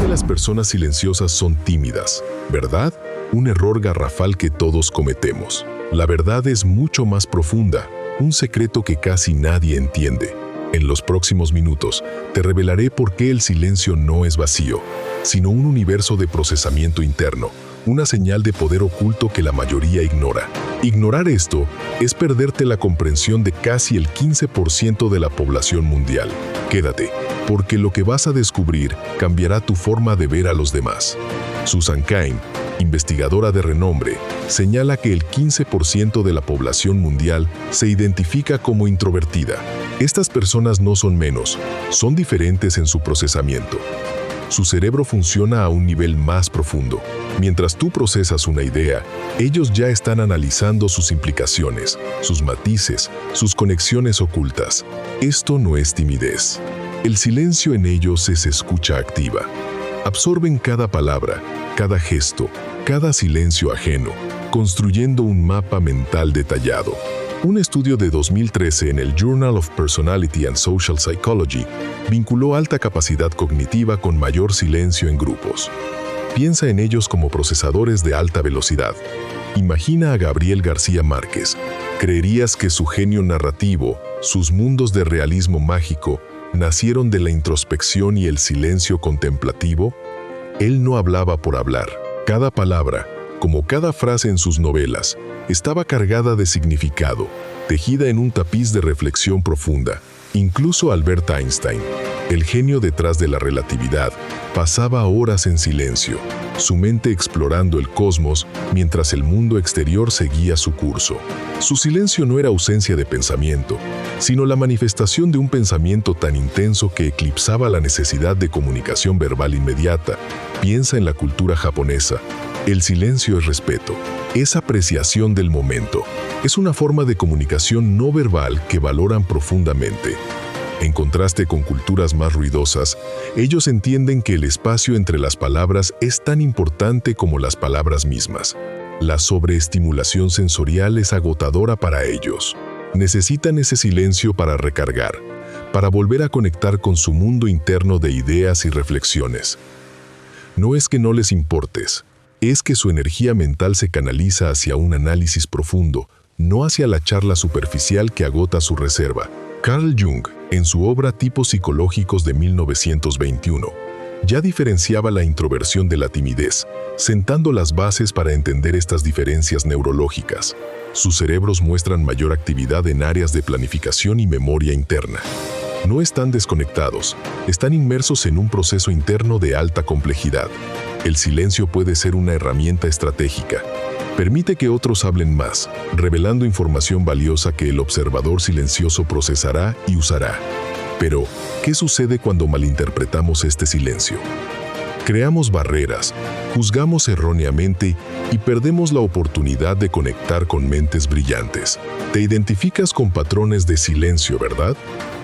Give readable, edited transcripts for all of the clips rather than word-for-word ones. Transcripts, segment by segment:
de las personas silenciosas son tímidas, ¿verdad? Un error garrafal que todos cometemos. La verdad es mucho más profunda, un secreto que casi nadie entiende. En los próximos minutos, te revelaré por qué el silencio no es vacío, sino un universo de procesamiento interno, una señal de poder oculto que la mayoría ignora. Ignorar esto es perderte la comprensión de casi el 15% de la población mundial. Quédate, porque lo que vas a descubrir cambiará tu forma de ver a los demás. Susan Cain, investigadora de renombre, señala que el 15% de la población mundial se identifica como introvertida. Estas personas no son menos, son diferentes en su procesamiento. Su cerebro funciona a un nivel más profundo. Mientras tú procesas una idea, ellos ya están analizando sus implicaciones, sus matices, sus conexiones ocultas. Esto no es timidez. El silencio en ellos es escucha activa. Absorben cada palabra, cada gesto, cada silencio ajeno, construyendo un mapa mental detallado. Un estudio de 2013 en el Journal of Personality and Social Psychology vinculó alta capacidad cognitiva con mayor silencio en grupos. Piensa en ellos como procesadores de alta velocidad. Imagina a Gabriel García Márquez. ¿Creerías que su genio narrativo, sus mundos de realismo mágico, nacieron de la introspección y el silencio contemplativo? Él no hablaba por hablar. Cada palabra, como cada frase en sus novelas, estaba cargada de significado, tejida en un tapiz de reflexión profunda. Incluso Albert Einstein, el genio detrás de la relatividad, pasaba horas en silencio, su mente explorando el cosmos mientras el mundo exterior seguía su curso. Su silencio no era ausencia de pensamiento, sino la manifestación de un pensamiento tan intenso que eclipsaba la necesidad de comunicación verbal inmediata. Piensa en la cultura japonesa. El silencio es respeto, es apreciación del momento. Es una forma de comunicación no verbal que valoran profundamente. En contraste con culturas más ruidosas, ellos entienden que el espacio entre las palabras es tan importante como las palabras mismas. La sobreestimulación sensorial es agotadora para ellos. Necesitan ese silencio para recargar, para volver a conectar con su mundo interno de ideas y reflexiones. No es que no les importes, es que su energía mental se canaliza hacia un análisis profundo, no hacia la charla superficial que agota su reserva. Carl Jung, en su obra Tipos psicológicos de 1921, ya diferenciaba la introversión de la timidez, sentando las bases para entender estas diferencias neurológicas. Sus cerebros muestran mayor actividad en áreas de planificación y memoria interna. No están desconectados, están inmersos en un proceso interno de alta complejidad. El silencio puede ser una herramienta estratégica. Permite que otros hablen más, revelando información valiosa que el observador silencioso procesará y usará. Pero, ¿qué sucede cuando malinterpretamos este silencio? Creamos barreras, juzgamos erróneamente y perdemos la oportunidad de conectar con mentes brillantes. Te identificas con patrones de silencio, ¿verdad?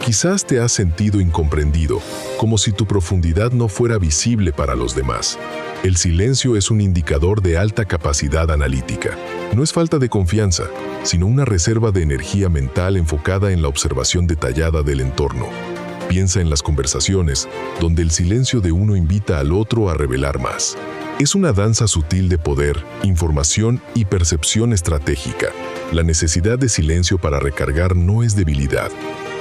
Quizás te has sentido incomprendido, como si tu profundidad no fuera visible para los demás. El silencio es un indicador de alta capacidad analítica. No es falta de confianza, sino una reserva de energía mental enfocada en la observación detallada del entorno. Piensa en las conversaciones, donde el silencio de uno invita al otro a revelar más. Es una danza sutil de poder, información y percepción estratégica. La necesidad de silencio para recargar no es debilidad.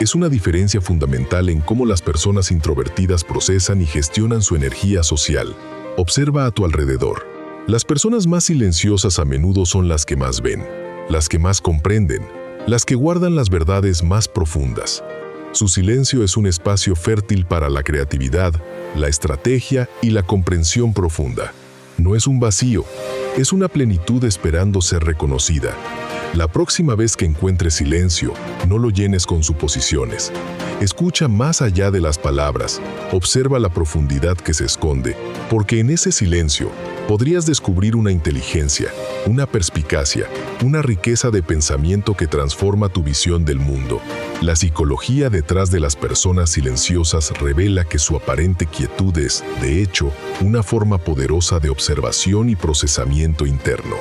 Es una diferencia fundamental en cómo las personas introvertidas procesan y gestionan su energía social. Observa a tu alrededor. Las personas más silenciosas a menudo son las que más ven, las que más comprenden, las que guardan las verdades más profundas. Su silencio es un espacio fértil para la creatividad, la estrategia y la comprensión profunda. No es un vacío, es una plenitud esperando ser reconocida. La próxima vez que encuentres silencio, no lo llenes con suposiciones. Escucha más allá de las palabras, observa la profundidad que se esconde, porque en ese silencio podrías descubrir una inteligencia, una perspicacia, una riqueza de pensamiento que transforma tu visión del mundo. La psicología detrás de las personas silenciosas revela que su aparente quietud es, de hecho, una forma poderosa de observación y procesamiento interno.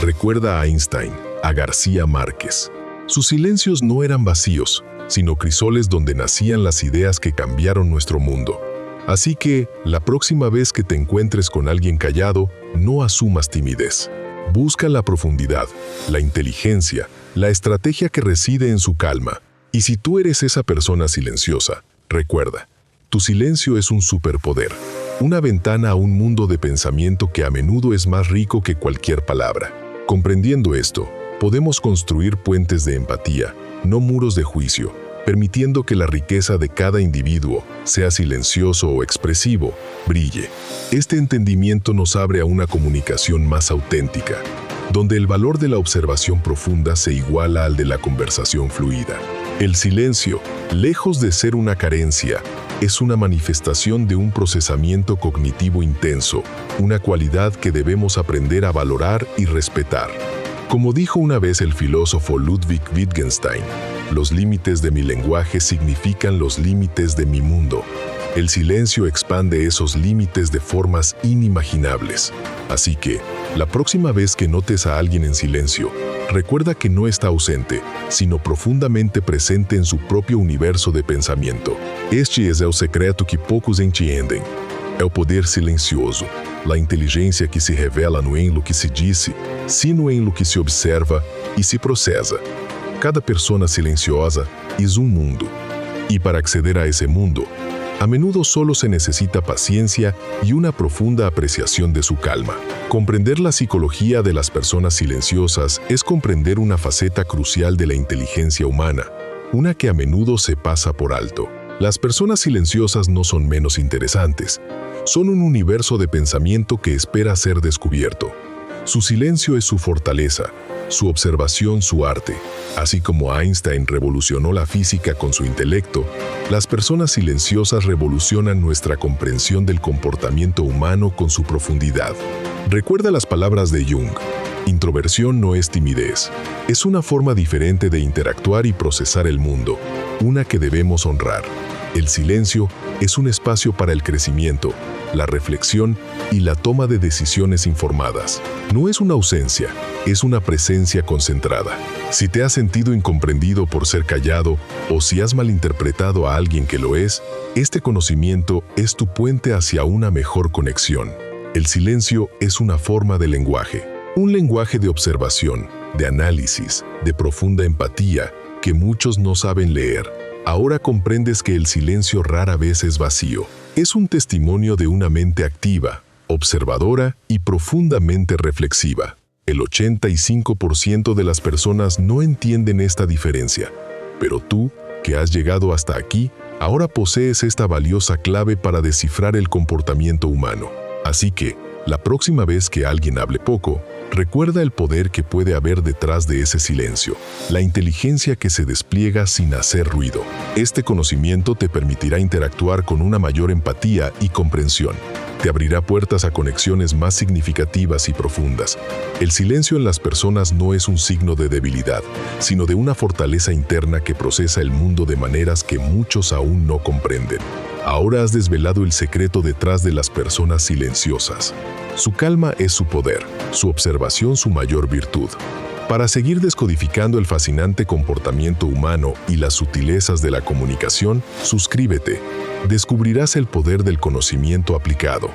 Recuerda a Einstein, a García Márquez. Sus silencios no eran vacíos, sino crisoles donde nacían las ideas que cambiaron nuestro mundo. Así que, la próxima vez que te encuentres con alguien callado, no asumas timidez. Busca la profundidad, la inteligencia, la estrategia que reside en su calma. Y si tú eres esa persona silenciosa, recuerda, tu silencio es un superpoder, una ventana a un mundo de pensamiento que a menudo es más rico que cualquier palabra. Comprendiendo esto, podemos construir puentes de empatía, no muros de juicio, permitiendo que la riqueza de cada individuo, sea silencioso o expresivo, brille. Este entendimiento nos abre a una comunicación más auténtica, donde el valor de la observación profunda se iguala al de la conversación fluida. El silencio, lejos de ser una carencia, es una manifestación de un procesamiento cognitivo intenso, una cualidad que debemos aprender a valorar y respetar. Como dijo una vez el filósofo Ludwig Wittgenstein, los límites de mi lenguaje significan los límites de mi mundo. El silencio expande esos límites de formas inimaginables. Así que, la próxima vez que notes a alguien en silencio, recuerda que no está ausente, sino profundamente presente en su propio universo de pensamiento. Este es el secreto que poucos entendem. É o poder silencioso, a inteligência que se revela no em lo que se disse, sino em lo que se observa e se processa. Cada persona silenciosa es un mundo. Y para acceder a ese mundo, a menudo solo se necesita paciencia y una profunda apreciación de su calma. Comprender la psicología de las personas silenciosas es comprender una faceta crucial de la inteligencia humana, una que a menudo se pasa por alto. Las personas silenciosas no son menos interesantes, son un universo de pensamiento que espera ser descubierto. Su silencio es su fortaleza, su observación su arte. Así como Einstein revolucionó la física con su intelecto, las personas silenciosas revolucionan nuestra comprensión del comportamiento humano con su profundidad. Recuerda las palabras de Jung: introversión no es timidez, es una forma diferente de interactuar y procesar el mundo, una que debemos honrar. El silencio es un espacio para el crecimiento, la reflexión y la toma de decisiones informadas. No es una ausencia, es una presencia concentrada. Si te has sentido incomprendido por ser callado o si has malinterpretado a alguien que lo es, este conocimiento es tu puente hacia una mejor conexión. El silencio es una forma de lenguaje, un lenguaje de observación, de análisis, de profunda empatía que muchos no saben leer. Ahora comprendes que el silencio rara vez es vacío. Es un testimonio de una mente activa, observadora y profundamente reflexiva. El 85% de las personas no entienden esta diferencia. Pero tú, que has llegado hasta aquí, ahora posees esta valiosa clave para descifrar el comportamiento humano. Así que, la próxima vez que alguien hable poco, recuerda el poder que puede haber detrás de ese silencio, la inteligencia que se despliega sin hacer ruido. Este conocimiento te permitirá interactuar con una mayor empatía y comprensión. Te abrirá puertas a conexiones más significativas y profundas. El silencio en las personas no es un signo de debilidad, sino de una fortaleza interna que procesa el mundo de maneras que muchos aún no comprenden. Ahora has desvelado el secreto detrás de las personas silenciosas. Su calma es su poder, su observación su mayor virtud. Para seguir descodificando el fascinante comportamiento humano y las sutilezas de la comunicación, suscríbete. Descubrirás el poder del conocimiento aplicado.